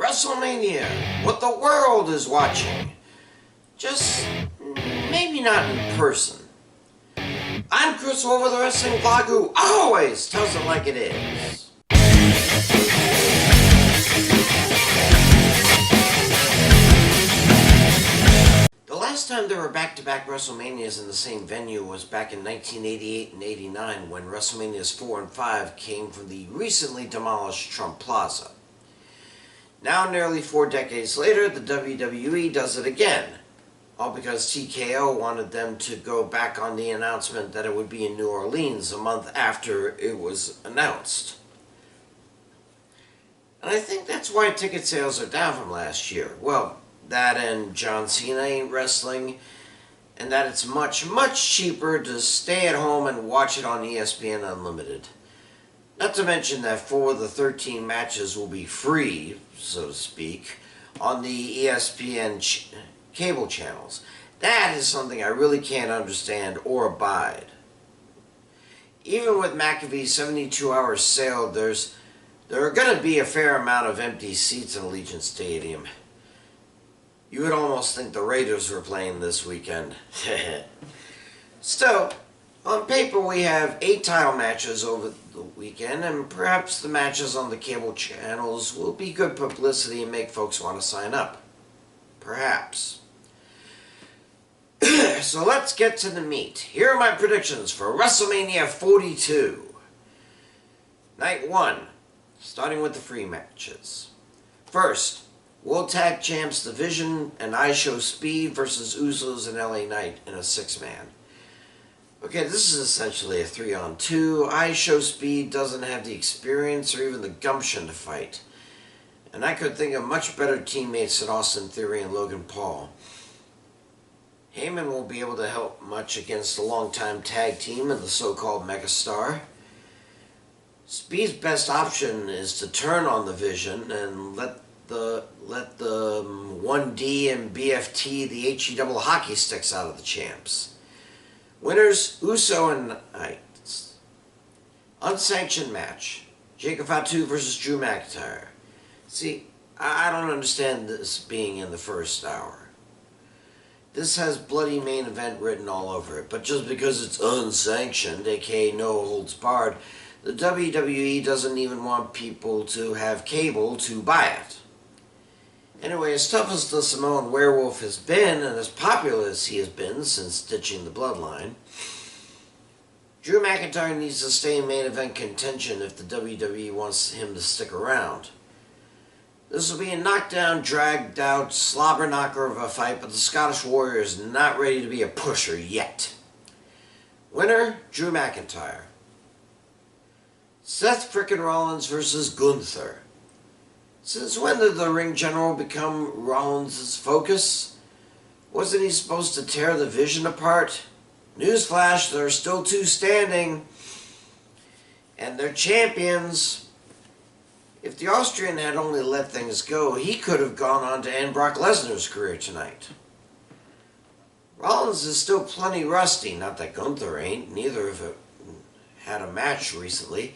WrestleMania, what the world is watching. Just maybe not in person. I'm Chris Wolvie, the wrestling blog who always tells it like it is. The last time there were back-to-back WrestleManias in the same venue was back in 1988 and 89 when WrestleManias 4 and 5 came from the recently demolished Trump Plaza. Now, nearly 4 decades later, the WWE does it again. All because TKO wanted them to go back on the announcement that it would be in New Orleans a month after it was announced. And I think that's why ticket sales are down from last year. Well, that and John Cena ain't wrestling, and that it's much, much cheaper to stay at home and watch it on ESPN Unlimited. Not to mention that 4 of the 13 matches will be free, so to speak, on the ESPN cable channels. That is something I really can't understand or abide. Even with McAfee's 72-hour sale, there are going to be a fair amount of empty seats in Allegiant Stadium. You would almost think the Raiders were playing this weekend. Still, on paper we have 8 title matches over the weekend, and perhaps the matches on the cable channels will be good publicity and make folks want to sign up. Perhaps. So let's get to the meat. Here are my predictions for WrestleMania 42. Night 1, starting with the free matches. First, World Tag Champs Division and I Show Speed versus Usos and LA Knight in a 6-man. Okay, this is essentially a 3-on-2. I Show Speed doesn't have the experience or even the gumption to fight. And I could think of much better teammates than Austin Theory and Logan Paul. Heyman won't be able to help much against the longtime tag team and the so-called megastar. Speed's best option is to turn on the Vision and let the 1D and BFT, the HE double hockey sticks, out of the champs. Winners, Uso and Knight. Unsanctioned match, Jacob Fatu versus Drew McIntyre. See, I don't understand this being in the first hour. This has bloody main event written all over it, but just because it's unsanctioned, aka no holds barred, the WWE doesn't even want people to have cable to buy it. Anyway, as tough as the Samoan Werewolf has been, and as popular as he has been since ditching the bloodline, Drew McIntyre needs to stay in main event contention if the WWE wants him to stick around. This will be a knockdown, dragged out, slobber knocker of a fight, but the Scottish Warrior is not ready to be a pusher yet. Winner, Drew McIntyre. Seth frickin' Rollins versus Gunther. Since when did the ring general become Rollins' focus? Wasn't he supposed to tear the Vision apart? Newsflash, there are still 2 standing. And they're champions. If the Austrian had only let things go, he could have gone on to end Brock Lesnar's career tonight. Rollins is still plenty rusty, not that Gunther ain't. Neither of them had a match recently.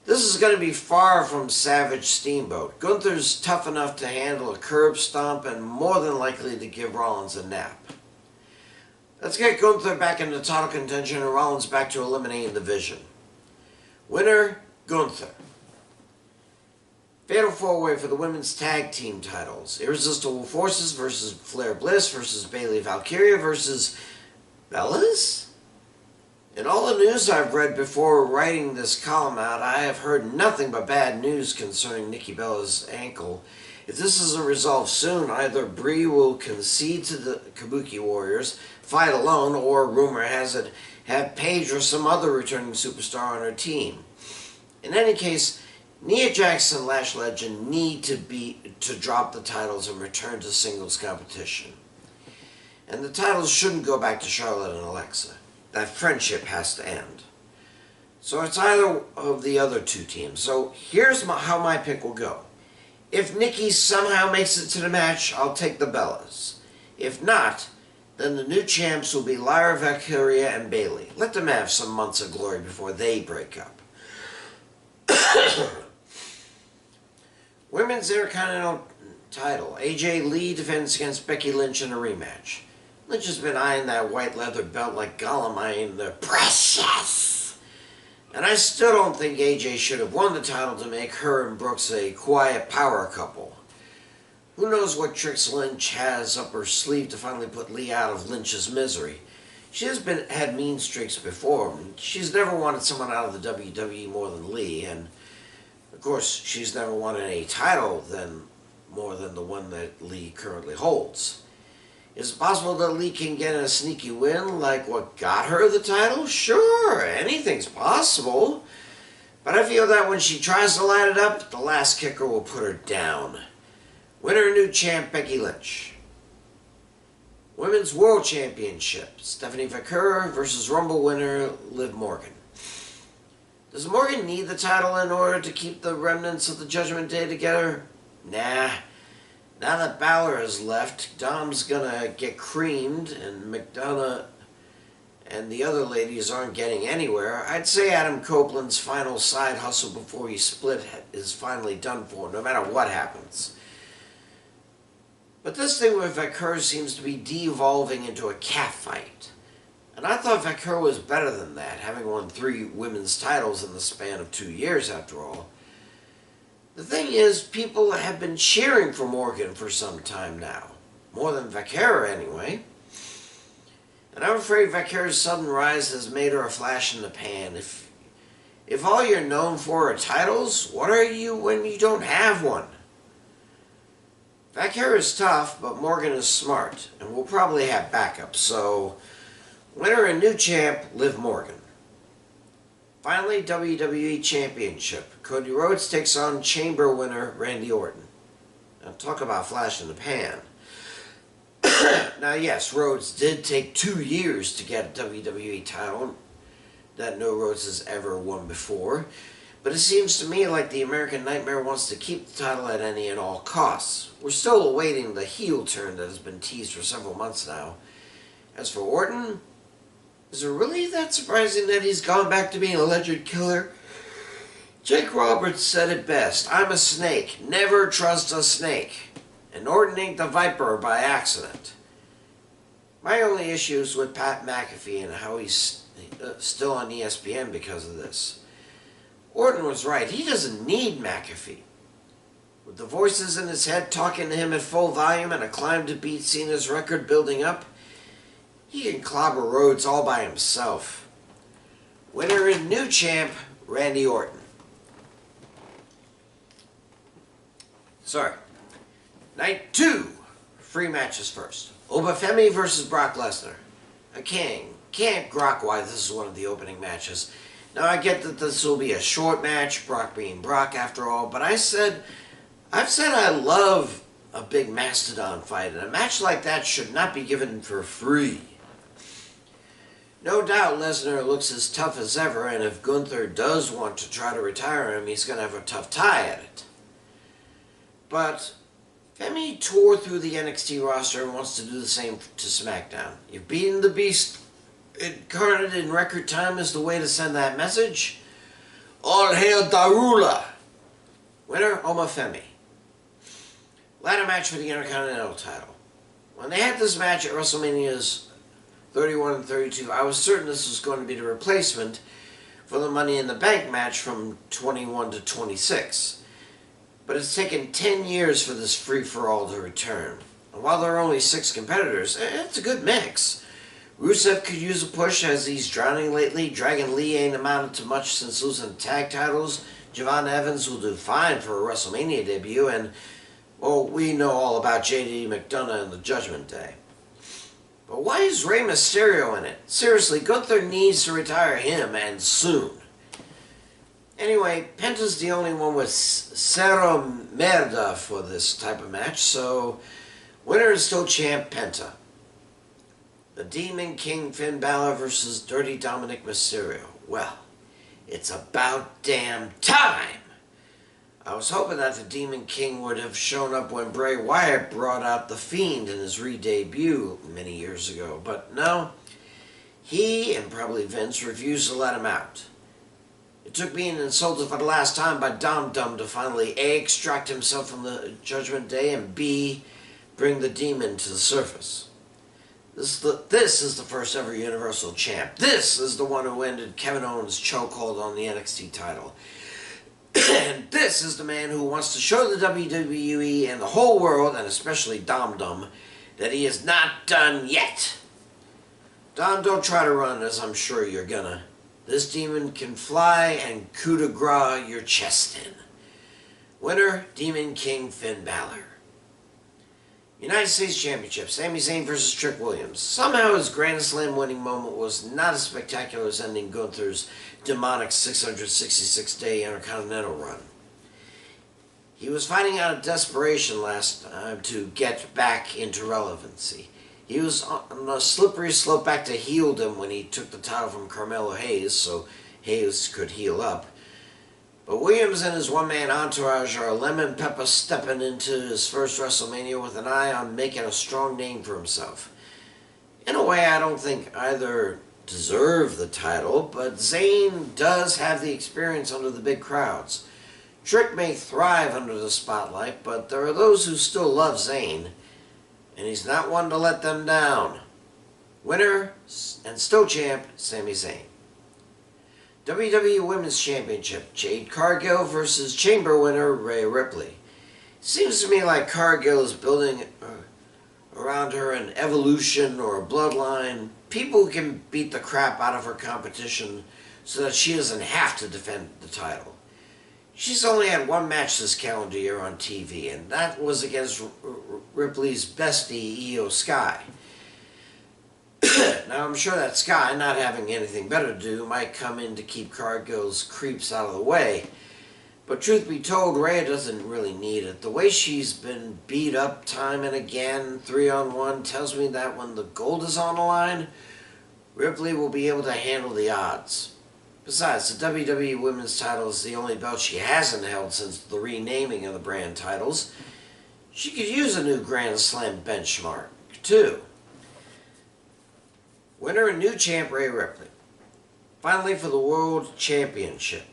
This is going to be far from Savage Steamboat. Gunther's tough enough to handle a curb stomp and more than likely to give Rollins a nap. Let's get Gunther back into title contention and Rollins back to eliminating the Vision. Winner, Gunther. Fatal 4-way for the women's tag team titles. Irresistible Forces versus Flair Bliss versus Bayley Valkyria versus Bellas? In all the news I've read before writing this column out, I have heard nothing but bad news concerning Nikki Bella's ankle. If this isn't resolved soon, either Brie will concede to the Kabuki Warriors, fight alone, or rumor has it, have Paige or some other returning superstar on her team. In any case, Nia Jax and Lash Legend need to drop the titles and return to singles competition. And the titles shouldn't go back to Charlotte and Alexa. That friendship has to end. So it's either of the other 2 teams. So here's how my pick will go. If Nikki somehow makes it to the match, I'll take the Bellas. If not, then the new champs will be Lyra Valkyria and Bayley. Let them have some months of glory before they break up. Women's Intercontinental title. AJ Lee defends against Becky Lynch in a rematch. Lynch has been eyeing that white leather belt like Gollum eyeing the precious. And I still don't think AJ should have won the title to make her and Brooks a quiet power couple. Who knows what tricks Lynch has up her sleeve to finally put Lee out of Lynch's misery. She has had mean streaks before. She's never wanted someone out of the WWE more than Lee, and of course she's never wanted a title more than the one that Lee currently holds. Is it possible that Lee can get a sneaky win like what got her the title? Sure, anything's possible. But I feel that when she tries to light it up, the last kicker will put her down. Winner, new champ, Becky Lynch. Women's World Championship, Stephanie Vaquer versus Rumble winner, Liv Morgan. Does Morgan need the title in order to keep the remnants of the Judgment Day together? Nah. Now that Balor has left, Dom's gonna get creamed, and McDonough and the other ladies aren't getting anywhere. I'd say Adam Copeland's final side hustle before he split is finally done for, no matter what happens. But this thing with Vaquer seems to be de-evolving into a cat fight. And I thought Vaquer was better than that, having won 3 women's titles in the span of 2 years after all. The thing is, people have been cheering for Morgan for some time now. More than Vaquer, anyway. And I'm afraid Vaquer's sudden rise has made her a flash in the pan. If all you're known for are titles, what are you when you don't have one? Vaquer is tough, but Morgan is smart, and will probably have backup, so winner and new champ, Liv Morgan. Finally, WWE Championship. Cody Rhodes takes on Chamber winner Randy Orton. Now talk about flash in the pan. Now yes, Rhodes did take 2 years to get a WWE title that no Rhodes has ever won before. But it seems to me like the American Nightmare wants to keep the title at any and all costs. We're still awaiting the heel turn that has been teased for several months now. As for Orton, is it really that surprising that he's gone back to being a legend killer? Jake Roberts said it best. I'm a snake. Never trust a snake. And Orton ain't the Viper by accident. My only issue is with Pat McAfee and how he's still on ESPN because of this. Orton was right. He doesn't need McAfee. With the voices in his head talking to him at full volume and a climb to beat Cena's record building up, he can clobber Rhodes all by himself. Winner and new champ, Randy Orton. Sorry. Night 2. Free matches first. Obafemi versus Brock Lesnar. I can't grok why this is one of the opening matches. Now I get that this will be a short match, Brock being Brock after all, but I've said I love a big mastodon fight, and a match like that should not be given for free. No doubt Lesnar looks as tough as ever, and if Gunther does want to try to retire him, he's going to have a tough tie at it. But Femi tore through the NXT roster and wants to do the same to SmackDown. You've beaten the Beast incarnate in record time is the way to send that message. All hail Darula. Winner, Omafemi. Ladder match for the Intercontinental title. When they had this match at WrestleMania's 31 and 32, I was certain this was going to be the replacement for the Money in the Bank match from 21 to 26. But it's taken 10 years for this free-for-all to return. And while there are only 6 competitors, it's a good mix. Rusev could use a push as he's drowning lately. Dragon Lee ain't amounted to much since losing tag titles. Javon Evans will do fine for a WrestleMania debut. And, well, we know all about JD McDonough and the Judgment Day. But why is Rey Mysterio in it? Seriously, Gunther needs to retire him, and soon. Anyway, Penta's the only one with Cero Merda for this type of match, so winner is still champ Penta. The Demon King Finn Balor versus Dirty Dominic Mysterio. Well, it's about damn time! I was hoping that the Demon King would have shown up when Bray Wyatt brought out The Fiend in his re-debut many years ago, but no, he and probably Vince refused to let him out. It took being insulted for the last time by Dum Dum to finally A, extract himself from the Judgment Day, and B, bring the demon to the surface. This is the first ever Universal Champ. This is the one who ended Kevin Owens' chokehold on the NXT title. And this is the man who wants to show the WWE and the whole world, and especially Dum Dum, that he is not done yet. Dom, don't try to run, as I'm sure you're gonna. This demon can fly and coup de grace your chest in. Winner, Demon King Finn Balor. United States Championship, Sami Zayn versus Trick Williams. Somehow his Grand Slam winning moment was not as spectacular as ending Gunther's demonic 666-day Intercontinental run. He was fighting out of desperation last time to get back into relevancy. He was on a slippery slope back to heeldom when he took the title from Carmelo Hayes, so Hayes could heal up. But Williams and his one-man entourage are lemon pepper stepping into his first WrestleMania with an eye on making a strong name for himself. In a way, I don't think either deserve the title, but Zayn does have the experience under the big crowds. Trick may thrive under the spotlight, but there are those who still love Zayn, and he's not one to let them down. Winner and still champ, Sami Zayn. WWE Women's Championship, Jade Cargill versus Chamber winner Rhea Ripley. Seems to me like Cargill is building around her an evolution or a bloodline. People who can beat the crap out of her competition so that she doesn't have to defend the title. She's only had one match this calendar year on TV, and that was against Ripley's bestie, Io Sky. Now, I'm sure that Sky, not having anything better to do, might come in to keep Cargill's creeps out of the way. But truth be told, Rhea doesn't really need it. The way she's been beat up time and again, 3-on-1, tells me that when the gold is on the line, Ripley will be able to handle the odds. Besides, the WWE Women's title is the only belt she hasn't held since the renaming of the brand titles. She could use a new Grand Slam benchmark, too. Winner and new champ Rhea Ripley. Finally, for the World Championship,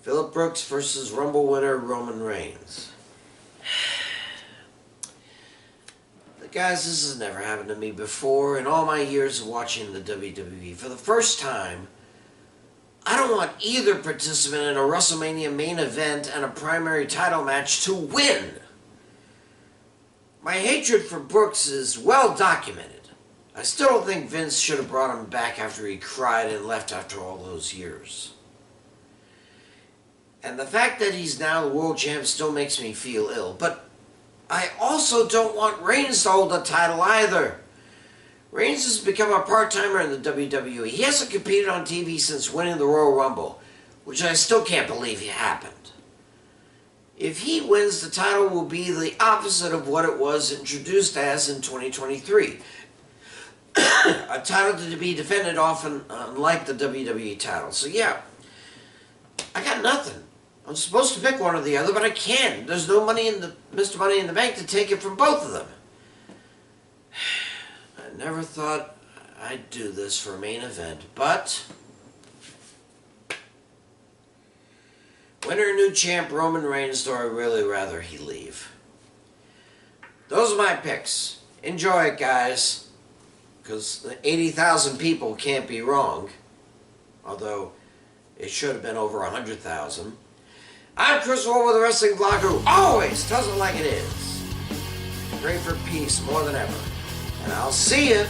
Phillip Brooks versus Rumble winner Roman Reigns. Guys, this has never happened to me before in all my years of watching the WWE. For the first time, I don't want either participant in a WrestleMania main event and a primary title match to win. My hatred for Brooks is well documented. I still don't think Vince should have brought him back after he cried and left after all those years. And the fact that he's now the world champ still makes me feel ill. But I also don't want Reigns to hold the title either. Reigns has become a part-timer in the WWE. He hasn't competed on TV since winning the Royal Rumble, which I still can't believe happened. If he wins, the title will be the opposite of what it was introduced as in 2023. A title to be defended often unlike the WWE title. So yeah, I got nothing. I'm supposed to pick one or the other, but I can't. There's no money in the Mr. Money in the Bank to take it from both of them. I never thought I'd do this for a main event, but winner new champ Roman Reigns, though I'd really rather he leave. Those are my picks. Enjoy it, guys, because 80,000 people can't be wrong, although it should have been over 100,000. I'm Chris Wolvie, the wrestling vlogger who always tells it like it is. Pray for peace more than ever. And I'll see you